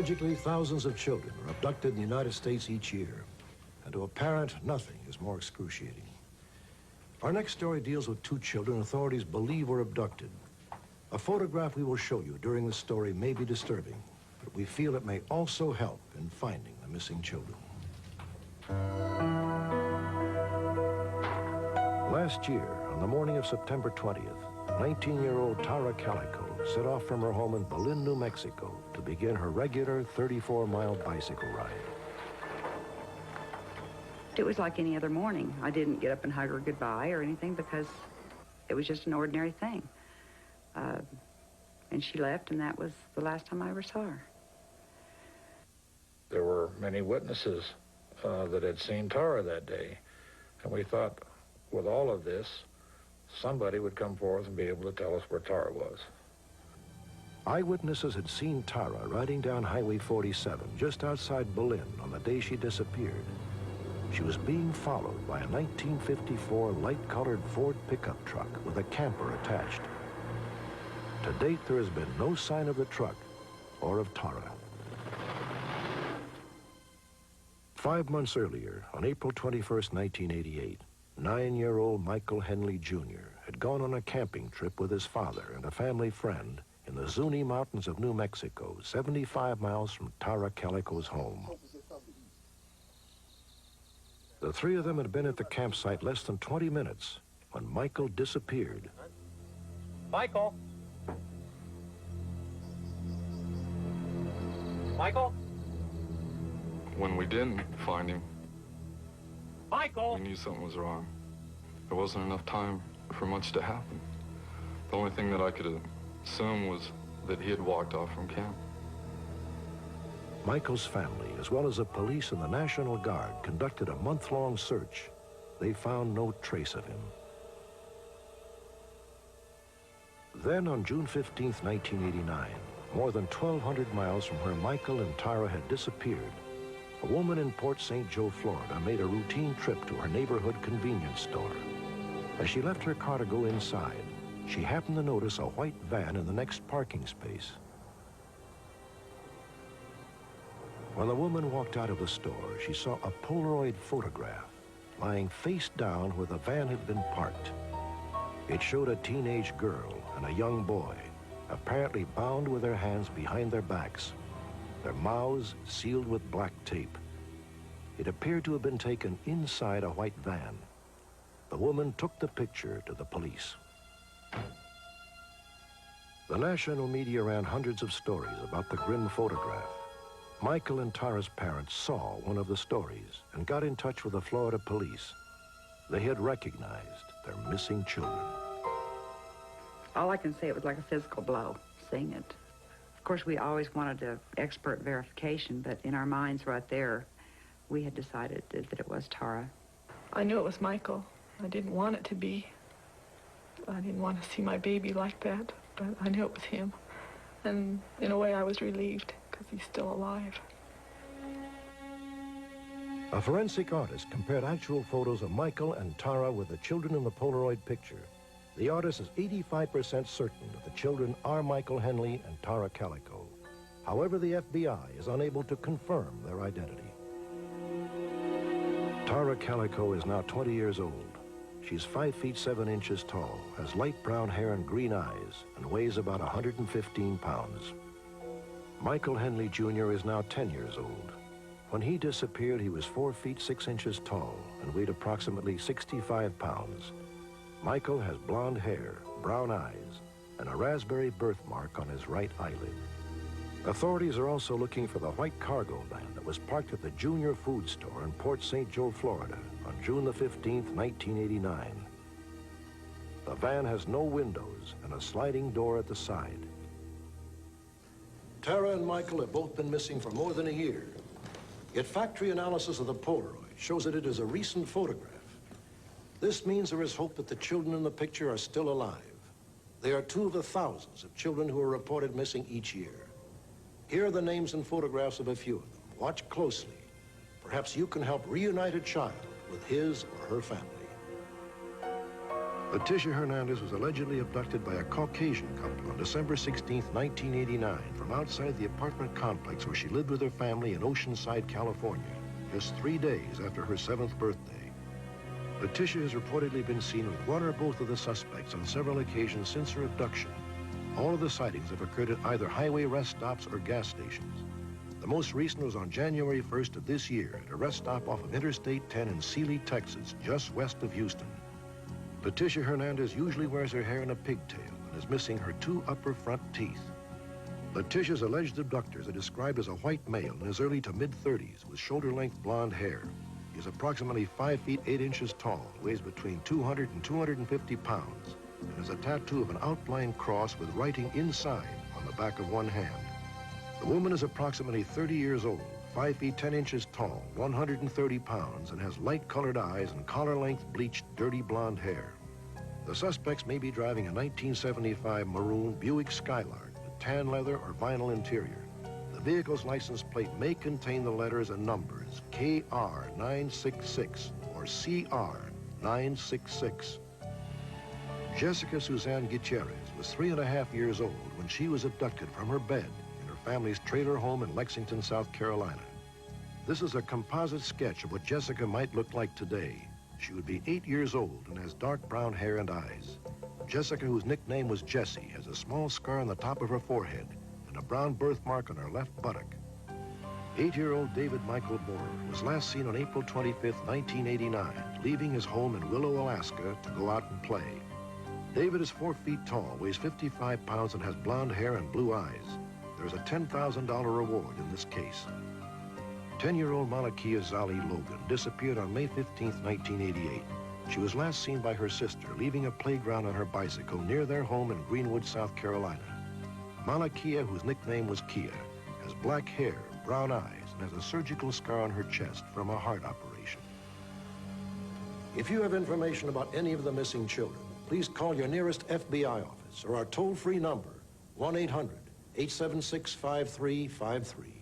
Tragically, thousands of children are abducted in the United States each year. And to a parent, nothing is more excruciating. Our next story deals with two children authorities believe were abducted. A photograph we will show you during the story may be disturbing, but we feel it may also help in finding the missing children. Last year, on the morning of September 20th, 19-year-old Tara Calico set off from her home in Belen, New Mexico to begin her regular 34-mile bicycle ride. It was like any other morning. I didn't get up and hug her goodbye or anything because it was just an ordinary thing. And she left, and that was the last time I ever saw her. There were many witnesses that had seen Tara that day, and we thought with all of this, somebody would come forth and be able to tell us where Tara was. Eyewitnesses had seen Tara riding down Highway 47 just outside Belen on the day she disappeared. She was being followed by a 1954 light-colored Ford pickup truck with a camper attached. To date, there has been no sign of the truck or of Tara. 5 months earlier, on April 21st, 1988, 9-year-old Michael Henley Jr. had gone on a camping trip with his father and a family friend in the Zuni Mountains of New Mexico, 75 miles from Tara Calico's home. The three of them had been at the campsite less than 20 minutes when Michael disappeared. Michael? Michael? When we didn't find him, Michael! we knew something was wrong. There wasn't enough time for much to happen. The only thing that I could assume was that he had walked off from camp. Michael's family, as well as the police and the National Guard, conducted a month-long search. They found no trace of him. Then, on June 15th, 1989, more than 1,200 miles from where Michael and Tara had disappeared, a woman in Port St. Joe, Florida, made a routine trip to her neighborhood convenience store. As she left her car to go inside, she happened to notice a white van in the next parking space. When the woman walked out of the store, she saw a Polaroid photograph lying face down where the van had been parked. It showed a teenage girl and a young boy, apparently bound with their hands behind their backs, their mouths sealed with black tape. It appeared to have been taken inside a white van. The woman took the picture to the police. The national media ran hundreds of stories about the grim photograph. Michael and Tara's parents saw one of the stories and got in touch with the Florida police. They had recognized their missing children. All I can say, it was like a physical blow, seeing it. Of course, we always wanted an expert verification, but in our minds right there, we had decided that it was Tara. I knew it was Michael. I didn't want it to be. I didn't want to see my baby like that, but I knew it was him. And in a way, I was relieved, because he's still alive. A forensic artist compared actual photos of Michael and Tara with the children in the Polaroid picture. The artist is 85% certain that the children are Michael Henley and Tara Calico. However, the FBI is unable to confirm their identity. Tara Calico is now 20 years old. She's 5 feet 7 inches tall, has light brown hair and green eyes, and weighs about 115 pounds. Michael Henley Jr. is now 10 years old. When he disappeared, he was 4 feet 6 inches tall and weighed approximately 65 pounds. Michael has blonde hair, brown eyes, and a raspberry birthmark on his right eyelid. Authorities are also looking for the white cargo van that was parked at the Junior Food Store in Port St. Joe, Florida, on June the 15th, 1989. The van has no windows and a sliding door at the side. Tara and Michael have both been missing for more than a year. Yet factory analysis of the Polaroid shows that it is a recent photograph. This means there is hope that the children in the picture are still alive. They are 2 of the thousands of children who are reported missing each year. Here are the names and photographs of a few of them. Watch closely. Perhaps you can help reunite a child with his or her family. Leticia Hernandez was allegedly abducted by a Caucasian couple on December 16, 1989, from outside the apartment complex where she lived with her family in Oceanside, California, just 3 days after her 7th birthday. Leticia has reportedly been seen with one or both of the suspects on several occasions since her abduction. All of the sightings have occurred at either highway rest stops or gas stations. The most recent was on January 1st of this year at a rest stop off of Interstate 10 in Sealy, Texas, just west of Houston. Leticia Hernandez usually wears her hair in a pigtail and is missing her 2 upper front teeth. Leticia's alleged abductors are described as a white male in his early to mid-30s with shoulder-length blonde hair. He is approximately 5 feet 8 inches tall, weighs between 200 and 250 pounds, and has a tattoo of an outline cross with writing inside on the back of one hand. The woman is approximately 30 years old, 5 feet 10 inches tall, 130 pounds, and has light-colored eyes and collar-length bleached, dirty blonde hair. The suspects may be driving a 1975 maroon Buick Skylark with tan leather or vinyl interior. The vehicle's license plate may contain the letters and numbers KR966 or CR966. Jessica Suzanne Gutierrez was 3.5 years old when she was abducted from her bed in her family's trailer home in Lexington, South Carolina. This is a composite sketch of what Jessica might look like today. She would be 8 years old and has dark brown hair and eyes. Jessica, whose nickname was Jessie, has a small scar on the top of her forehead and a brown birthmark on her left buttock. 8-year-old David Michael Moore was last seen on April 25, 1989, leaving his home in Willow, Alaska to go out and play. David is 4 feet tall, weighs 55 pounds, and has blonde hair and blue eyes. There's a $10,000 reward in this case. 10-year-old Malakia Zali Logan disappeared on May 15, 1988. She was last seen by her sister leaving a playground on her bicycle near their home in Greenwood, South Carolina. Malakia, whose nickname was Kia, has black hair, brown eyes, and has a surgical scar on her chest from a heart operation. If you have information about any of the missing children, please call your nearest FBI office or our toll-free number, 1-800-876-5353.